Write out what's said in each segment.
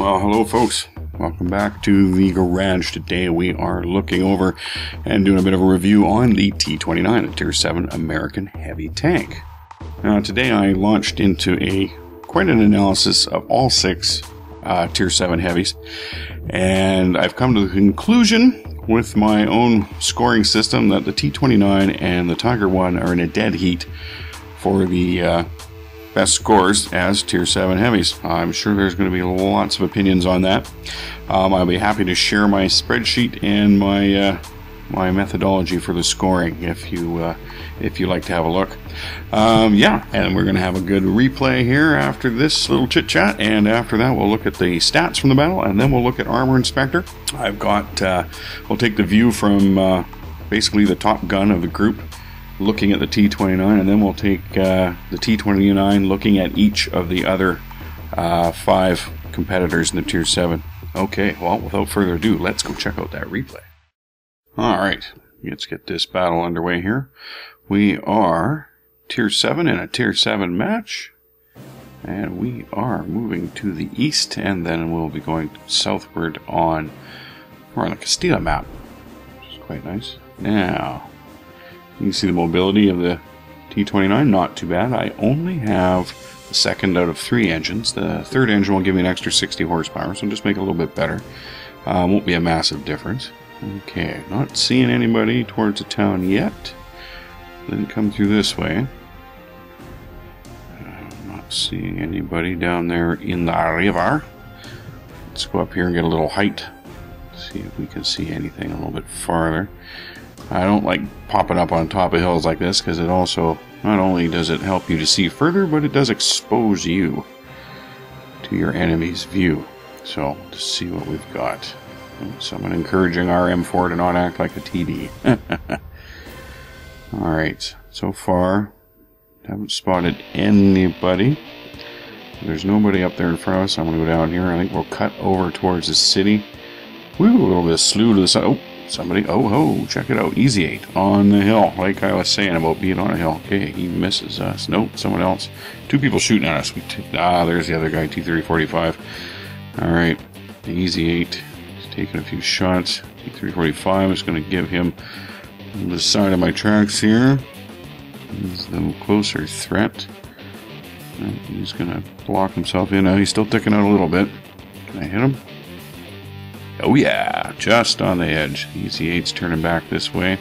Well, hello folks. Welcome back to the garage. Today we are looking over and doing a bit of a review on the T29, a Tier 7 American heavy tank. Now today I launched into quite an analysis of all 6 Tier 7 heavies, and I've come to the conclusion with my own scoring system that the T29 and the Tiger 1 are in a dead heat for the best scores as Tier 7 heavies. I'm sure there's going to be lots of opinions on that. I'll be happy to share my spreadsheet and my methodology for the scoring if you like to have a look. Yeah, and we're going to have a good replay here after this little chit chat, and after that we'll look at the stats from the battle, and then we'll look at Armor Inspector. I've got we'll take the view from basically the top gun of the group, looking at the T29, and then we'll take the T29 looking at each of the other 5 competitors in the Tier 7. Okay, well, without further ado, let's go check out that replay. Alright, let's get this battle underway here. We are Tier 7 in a Tier 7 match, and we are moving to the east, and then we'll be going southward on the Castilla map, which is quite nice. Now, you can see the mobility of the T29, not too bad. I only have the second out of 3 engines. The third engine will give me an extra 60 horsepower, so just make it a little bit better. Won't be a massive difference. Okay, not seeing anybody towards the town yet. Didn't come through this way. Not seeing anybody down there in the river. Let's go up here and get a little height. See if we can see anything a little bit farther. I don't like popping up on top of hills like this, because it also, not only does it help you to see further, but it does expose you to your enemy's view. So, let's see what we've got. Someone encouraging our M4 to not act like a TD. Alright, so far, haven't spotted anybody. There's nobody up there in front of us. I'm going to go down here. I think we'll cut over towards the city. Woo, a little bit of slew to the side. Oh, somebody, oh ho, check it out, Easy 8 on the hill, like I was saying about being on a hill. Okay, he misses us. Nope, someone else. 2 people shooting at us. There's the other guy, T3045. Alright, Easy 8, he's taking a few shots. T3045 is going to give him the side of my tracks here. He's the closer threat. He's going to block himself in. He's still ticking out a little bit. Can I hit him? Oh yeah, just on the edge. Easy 8's turning back this way.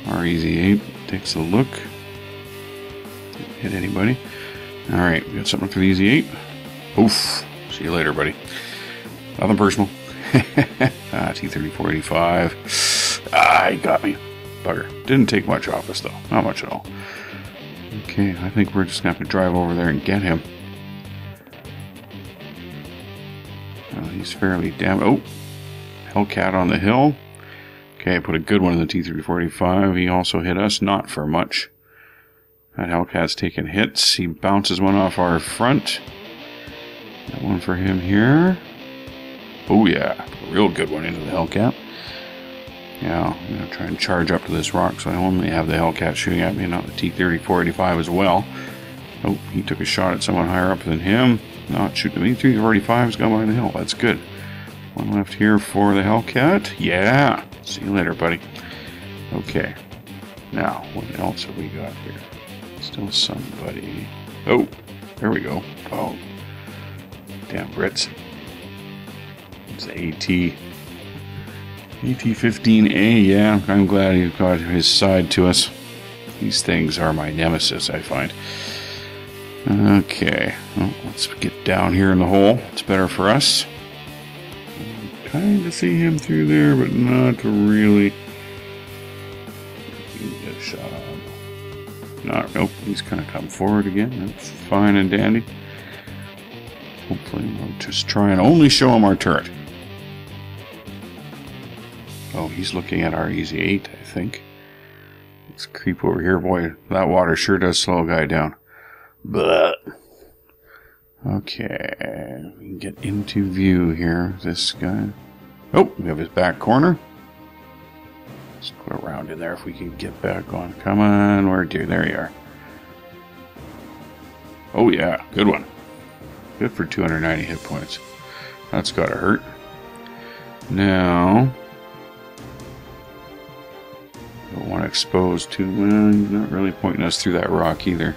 Our Easy 8 takes a look. Didn't hit anybody. Alright, we got something for the Easy 8. Oof. See you later, buddy. Nothing personal. T3045. He got me. Bugger. Didn't take much off us though. Not much at all. Okay, I think we're just going to have to drive over there and get him. He's fairly damn. Oh, Hellcat on the hill. Okay, I put a good one in the T3045. He also hit us, not for much. That Hellcat's taking hits. He bounces one off our front. Got one for him here. Oh yeah, a real good one into the Hellcat. Yeah, I'm going to try and charge up to this rock, so I only have the Hellcat shooting at me, not the T3045 as well. Oh, he took a shot at someone higher up than him. Not shooting me. T3045's gone behind the hill. That's good. One left here for the Hellcat. Yeah. See you later, buddy. Okay. Now, what else have we got here? Still somebody. Oh, there we go. Oh. Damn Brits. It's the AT-15A. Yeah, I'm glad he got his side to us. These things are my nemesis, I find. Okay, well, let's get down here in the hole. It's better for us. I'm trying to see him through there, but not really. Get a shot on him. Nope, he's kind of come forward again. That's fine and dandy. Hopefully we'll just try and only show him our turret. Oh, he's looking at our Easy 8, I think. Let's creep over here. Boy, that water sure does slow a guy down. But okay, we can get into view here. This guy. Oh, we have his back corner. Let's go around in there if we can get back on. Come on, where dear? There you are. Oh yeah, good one. Good for 290 hit points. That's gotta hurt. Now, don't want to expose too. Well, he's not really pointing us through that rock either.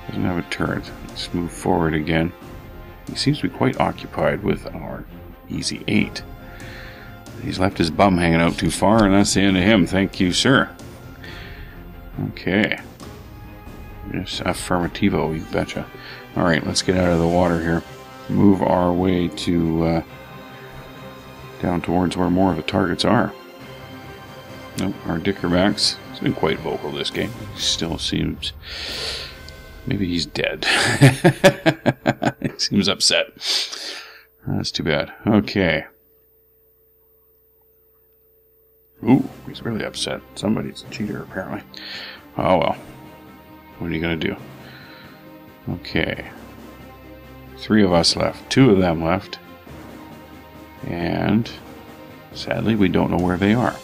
Doesn't have a turret. Let's move forward again. He seems to be quite occupied with our easy 8. He's left his bum hanging out too far, and that's the end of him. Thank you, sir. Okay. Yes, affirmativo, you betcha. Alright, let's get out of the water here. Move our way to down towards where more of the targets are. Nope, our dickerbacks. He's been quite vocal this game. He still seems... Maybe he's dead. He seems upset. That's too bad. Okay. Ooh, he's really upset. Somebody's a cheater, apparently. Oh well. What are you going to do? Okay. 3 of us left. 2 of them left. And sadly, we don't know where they are.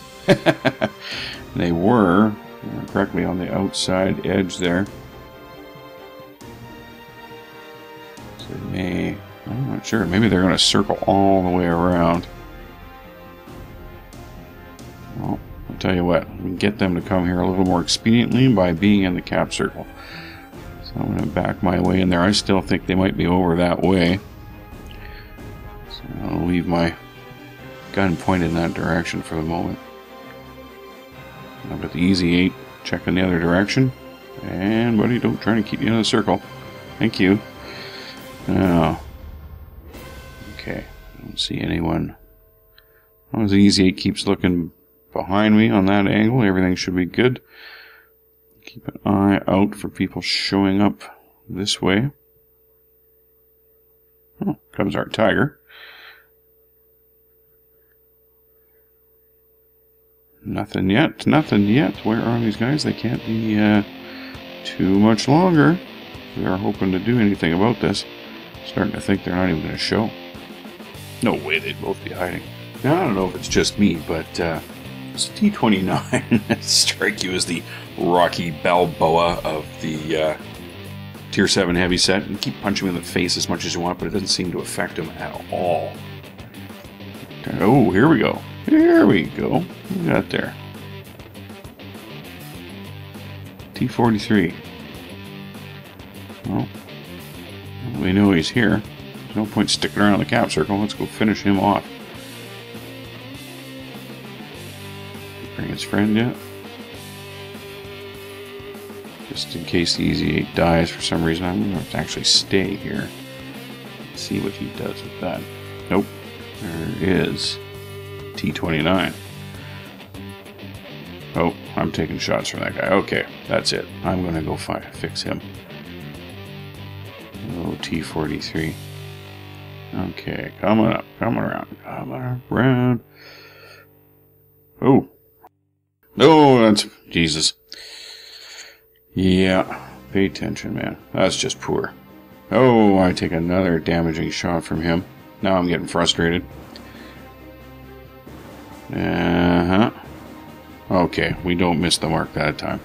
They were correctly on the outside edge there. So they may... I'm not sure. Maybe they're going to circle all the way around. Well, I'll tell you what. We can get them to come here a little more expediently by being in the cap circle. So I'm going to back my way in there. I still think they might be over that way. So I'll leave my gun pointed in that direction for the moment. I've got the easy 8 checking the other direction. And buddy, don't try to keep me in the circle. Thank you. Now, okay, I don't see anyone. As long as the easy 8 keeps looking behind me on that angle, everything should be good. Keep an eye out for people showing up this way. Oh, comes our tiger. Nothing yet, nothing yet. Where are these guys? They can't be too much longer. They're hoping to do anything about this. Starting to think they're not even going to show. No way, they'd both be hiding. Now, I don't know if it's just me, but does T29 strike you as the Rocky Balboa of the Tier 7 heavy set? You keep punching him in the face as much as you want, but it doesn't seem to affect him at all. Oh, here we go. Here we go. What we got there? T43. Well, we know he's here. There's no point sticking around the cap circle. Let's go finish him off. Bring his friend yet? Just in case the easy 8 dies for some reason, I'm going to have to actually stay here. See what he does with that. Nope. There is T29. Oh, I'm taking shots from that guy. Okay, that's it. I'm going to go fix him. Oh, T43. Okay, coming up, coming around. Oh. Oh, that's... Jesus. Yeah, pay attention, man. That's just poor. Oh, I take another damaging shot from him. Now I'm getting frustrated. Okay, we don't miss the mark that time.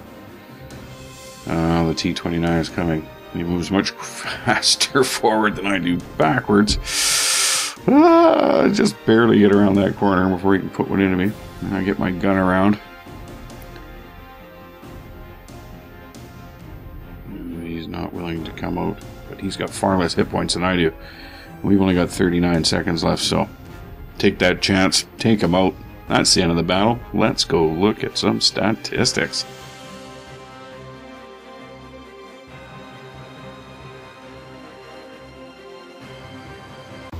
The T29 is coming. He moves much faster forward than I do backwards. Just barely get around that corner before he can put one into me. And I get my gun around. He's not willing to come out, but he's got far less hit points than I do. We've only got 39 seconds left, so take that chance. Take him out. That's the end of the battle. Let's go look at some statistics.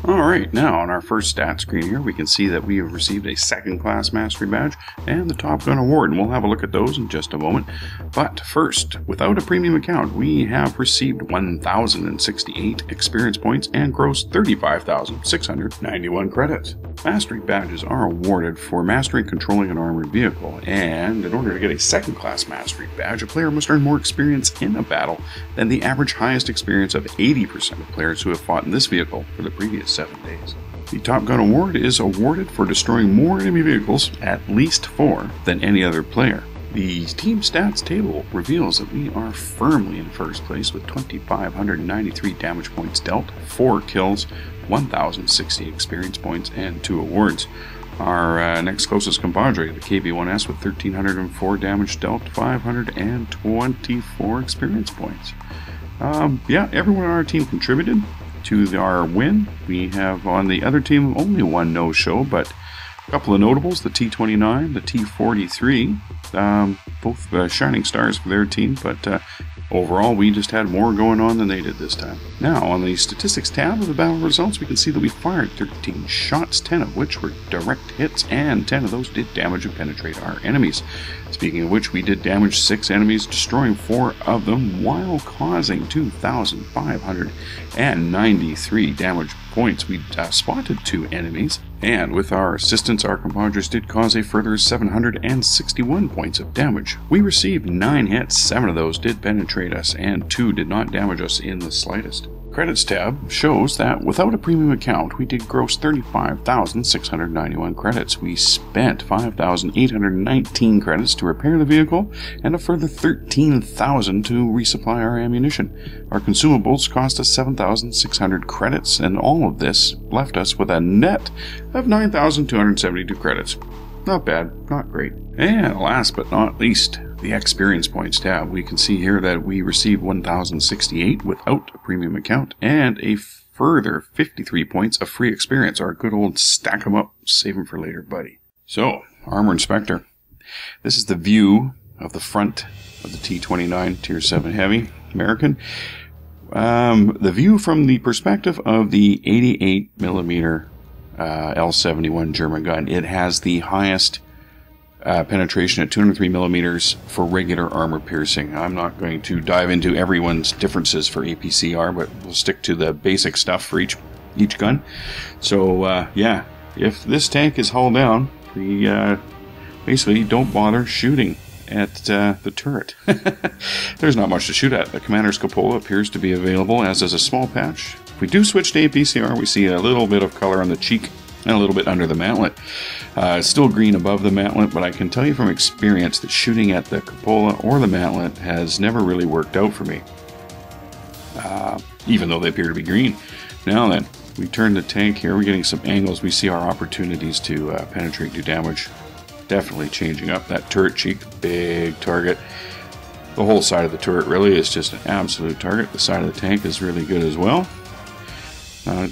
Alright, now on our first stat screen here, we can see that we have received a 2nd class mastery badge and the Top Gun award, and we'll have a look at those in just a moment. But first, without a premium account, we have received 1,068 experience points and grossed 35,691 credits. Mastery badges are awarded for mastering controlling an armored vehicle, and in order to get a 2nd class mastery badge, a player must earn more experience in a battle than the average highest experience of 80% of players who have fought in this vehicle for the previous 7 days. The Top Gun award is awarded for destroying more enemy vehicles, at least 4, than any other player. The team stats table reveals that we are firmly in first place with 2,593 damage points dealt, 4 kills, 1,060 experience points, and 2 awards. Our next closest compadre, the KB1S, with 1,304 damage dealt, 524 experience points. Yeah, everyone on our team contributed to our win. We have on the other team only one no-show, but a couple of notables, the T29, the T43, both shining stars for their team, but overall we just had more going on than they did this time. Now, on the statistics tab of the battle results, we can see that we fired 13 shots, 10 of which were direct hits, and 10 of those did damage and penetrate our enemies. Speaking of which, we did damage 6 enemies, destroying 4 of them, while causing 2,593 damage points. We spotted 2 enemies, and with our assistance, our compadres did cause a further 761 points of damage. We received 9 hits, 7 of those did penetrate us, and 2 did not damage us in the slightest. Credits tab shows that without a premium account, we did gross 35,691 credits. We spent 5,819 credits to repair the vehicle, and a further 13,000 to resupply our ammunition. Our consumables cost us 7,600 credits, and all of this left us with a net of 9,272 credits. Not bad, not great. And last but not least, the experience points tab. We can see here that we received 1,068 without a premium account, and a further 53 points of free experience. Our good old stack 'em up, save 'em for later, buddy. So, Armor Inspector. This is the view of the front of the T29 Tier 7 Heavy American. The view from the perspective of the 88mm L71 German gun. It has the highest penetration at 203 millimeters for regular armor piercing. I'm not going to dive into everyone's differences for APCR, but we'll stick to the basic stuff for each gun. So yeah, if this tank is hull down, we basically don't bother shooting at the turret. There's not much to shoot at. The commander's cupola appears to be available, as is a small patch. If we do switch to APCR, we see a little bit of color on the cheek and a little bit under the mantlet. It's still green above the mantlet, but I can tell you from experience that shooting at the cupola or the mantlet has never really worked out for me, even though they appear to be green. Now then, we turn the tank here, we're getting some angles, we see our opportunities to penetrate, do damage. Definitely changing up that turret cheek, big target. The whole side of the turret really is just an absolute target. The side of the tank is really good as well.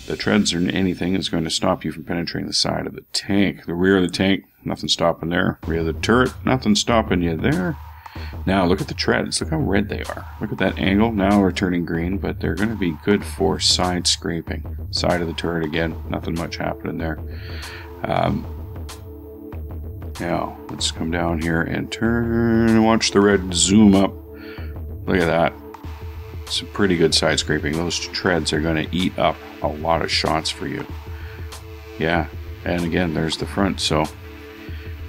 The treads or anything is going to stop you from penetrating the side of the tank. The rear of the tank, nothing stopping there. Rear of the turret, nothing stopping you there. Now look at the treads. Look how red they are. Look at that angle. Now we're turning green, but they're going to be good for side scraping. Side of the turret again, nothing much happening there. Now let's come down here and turn and watch the red zoom up. Look at that. Some pretty good side scraping. Those treads are going to eat up a lot of shots for you. Yeah, and again, there's the front. So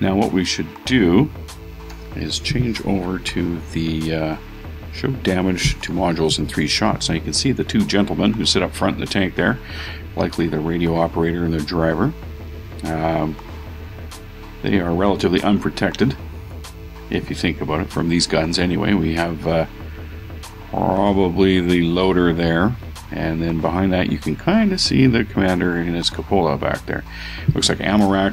now what we should do is change over to the show damage to modules in 3 shots. Now you can see the 2 gentlemen who sit up front in the tank there, likely the radio operator and the driver. They are relatively unprotected, if you think about it, from these guns anyway. We have probably the loader there, and then behind that you can kind of see the commander in his cupola back there. Looks like ammo rack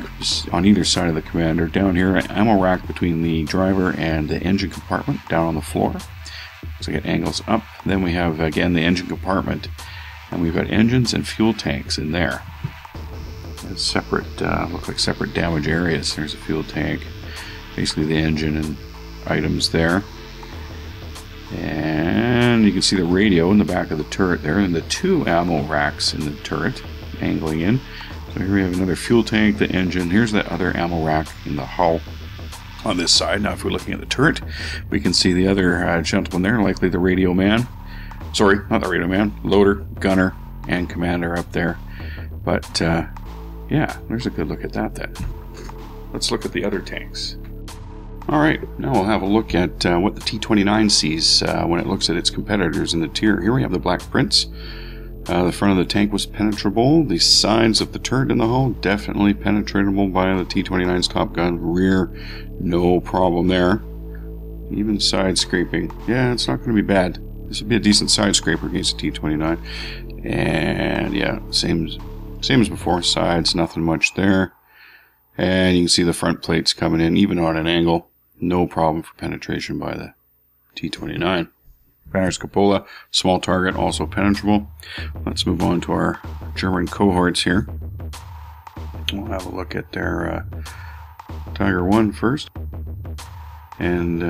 on either side of the commander. Down here, an ammo rack between the driver and the engine compartment down on the floor. Looks like it angles up. Then we have again the engine compartment, and we've got engines and fuel tanks in there. It's separate, look like separate damage areas. There's a fuel tank, basically the engine and items there. And you can see the radio in the back of the turret there, and the 2 ammo racks in the turret angling in. So here we have another fuel tank, the engine. Here's that other ammo rack in the hull on this side. Now if we're looking at the turret, we can see the other gentleman there, likely the radio man. Sorry, not the radio man. Loader, gunner, and commander up there. But yeah, there's a good look at that then. Let's look at the other tanks. Alright, now we'll have a look at what the T29 sees when it looks at its competitors in the tier. Here we have the Black Prince. The front of the tank was penetrable. The sides of the turret in the hull, definitely penetratable by the T29's Top Gun. Rear, no problem there. Even side scraping. Yeah, it's not going to be bad. This would be a decent side scraper against a T29. And yeah, same as before. Sides, nothing much there. And you can see the front plates coming in, even on an angle. No problem for penetration by the T29. Banner's cupola, small target, also penetrable. Let's move on to our German cohorts here. We'll have a look at their Tiger 1 first. And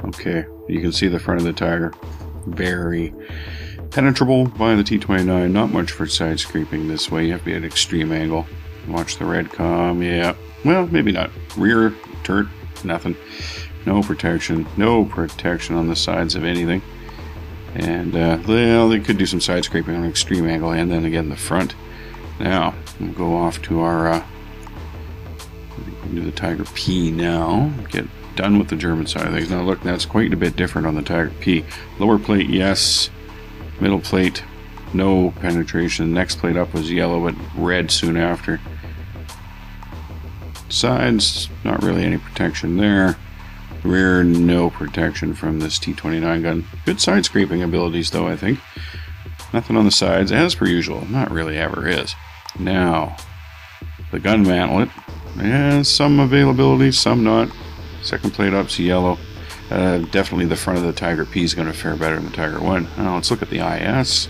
okay, you can see the front of the Tiger. Very penetrable by the T29. Not much for side scraping this way. You have to be at an extreme angle. Watch the red come. Yeah, well, maybe not. Rear turret, nothing. No protection. No protection on the sides of anything. And well, they could do some side scraping on an extreme angle, and then again the front. Now we'll go off to our we'll do the Tiger P now. Get done with the German side of things. Now look, that's quite a bit different on the Tiger P. Lower plate, yes. Middle plate, no penetration. Next plate up was yellow, but red soon after. Sides, not really any protection there. Rear, no protection from this T29 gun. Good side scraping abilities though, I think. Nothing on the sides, as per usual. Not really ever is. Now, the gun mantlet. Yeah, some availability, some not. Second plate up's yellow. Definitely the front of the Tiger P is going to fare better than the Tiger 1. Now let's look at the IS.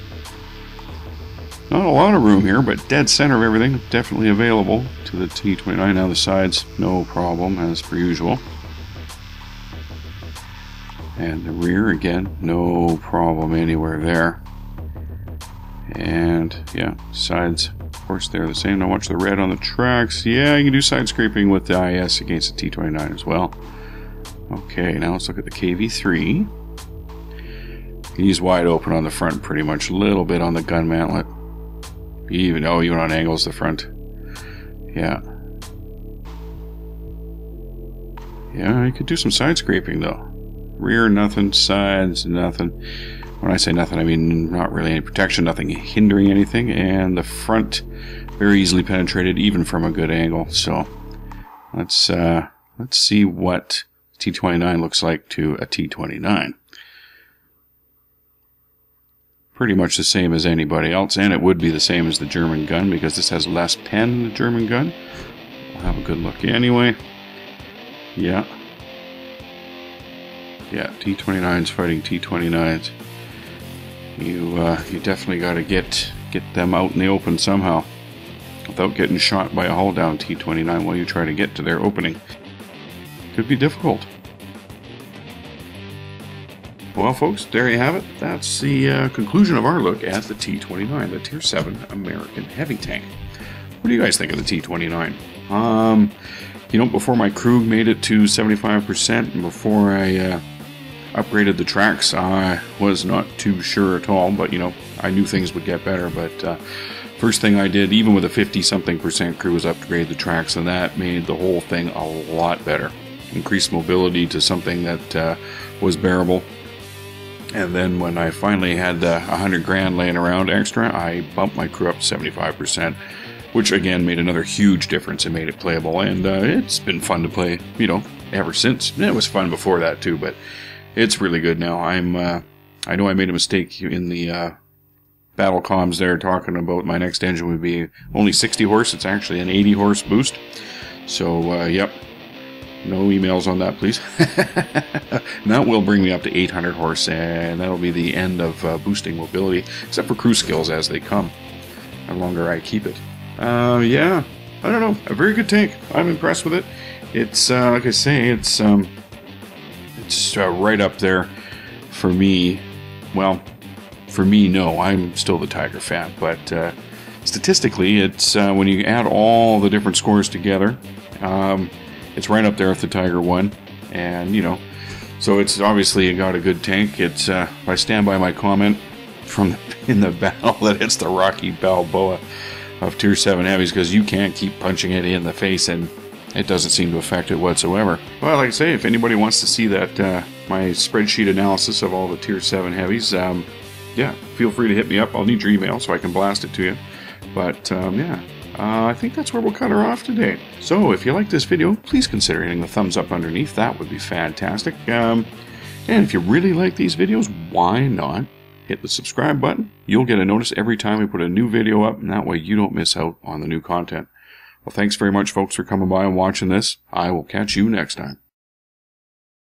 Not a lot of room here, but dead center of everything. Definitely available to the T29. Now the sides, no problem, as per usual. And the rear, again, no problem anywhere there. And yeah, sides, of course, they're the same. Now watch the red on the tracks. Yeah, you can do side scraping with the IS against the T29 as well. Okay, now let's look at the KV3. He's wide open on the front pretty much. A little bit on the gun mantlet. Even on angles, the front. Yeah. Yeah, you could do some side scraping though. Rear, nothing. Sides, nothing. When I say nothing, I mean not really any protection, nothing hindering anything. And the front, very easily penetrated, even from a good angle. So let's see what T29 looks like to a T29. Pretty much the same as anybody else, and it would be the same as the German gun because this has less pen than the German gun. We'll have a good look anyway. Yeah. Yeah, T29's fighting T29s. You definitely got to get them out in the open somehow without getting shot by a hull down T29 while you try to get to their opening. Could be difficult. Well, folks, there you have it. That's the conclusion of our look at the T29, the Tier 7 American Heavy Tank. What do you guys think of the T29? You know, before my crew made it to 75% and before I upgraded the tracks, I was not too sure at all, but, you know, I knew things would get better. But first thing I did, even with a 50-something% crew, was upgrade the tracks, and that made the whole thing a lot better. Increased mobility to something that was bearable. And then when I finally had $100,000 laying around extra, I bumped my crew up to 75%, which again made another huge difference and made it playable. And it's been fun to play, you know, ever since. And it was fun before that too, but it's really good now. I know I made a mistake in the battle comms there, talking about my next engine would be only 60 horse. It's actually an 80 horse boost. So yep. No emails on that, please. And that will bring me up to 800 horse, and that'll be the end of boosting mobility, except for crew skills as they come. The longer I keep it. Yeah, I don't know. A very good tank. I'm impressed with it. It's like I say, it's right up there for me. Well, for me, no. I'm still the Tiger fan, but statistically, it's when you add all the different scores together. It's right up there with the Tiger 1, and you know, so it's obviously got a good tank. It's I stand by my comment from in the battle that it's the Rocky Balboa of Tier 7 Heavies, because you can't keep punching it in the face and it doesn't seem to affect it whatsoever. Well, like I say, if anybody wants to see that my spreadsheet analysis of all the Tier 7 Heavies, yeah, feel free to hit me up. I'll need your email so I can blast it to you. But yeah, I think that's where we'll cut her off today. So if you like this video, please consider hitting the thumbs up underneath. That would be fantastic. And if you really like these videos, why not hit the subscribe button? You'll get a notice every time we put a new video up, and that way you don't miss out on the new content. Well, thanks very much, folks, for coming by and watching this. I will catch you next time.